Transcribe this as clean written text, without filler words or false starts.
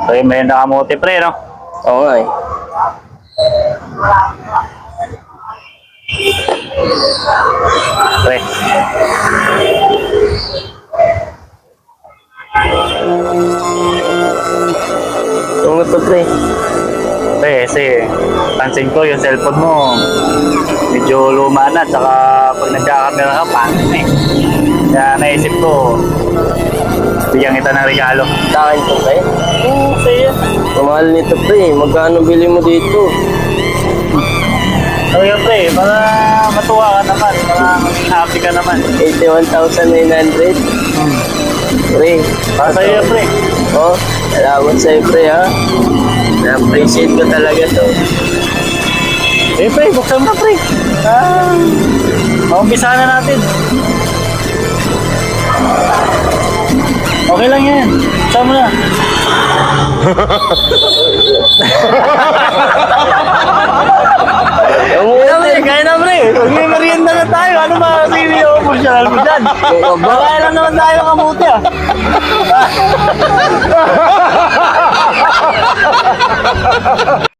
Okay, may nakamuti pre, no? Oo nga eh. Pre. Tungo to pre. Pre, kasi pansin ko yung cellphone mo medyo luma na, tsaka pag nagkakamera ka, pangit na eh. Kaya naisip ko, bigyan kita ng regalo. Sa akin to pre. Oo, sa'yo. Kamahal nito pre. Magkano bili mo dito? Okay, pre, para matuwa ka naman, para maging happy ka naman. 81,900. Pre. Para sa'yo, pre. Oh, salamat sa'yo pre ha. Na-appreciate ko talaga to. Eh, pre, buksan mo, pre. Maumpisa na natin. Okay lang yan. Buksan mo na. Kaya na, pre. Huwag may merienda na tayo. Ano ba kasi yung emotional mo dyan? Kaya lang naman tayo kamuti, ah.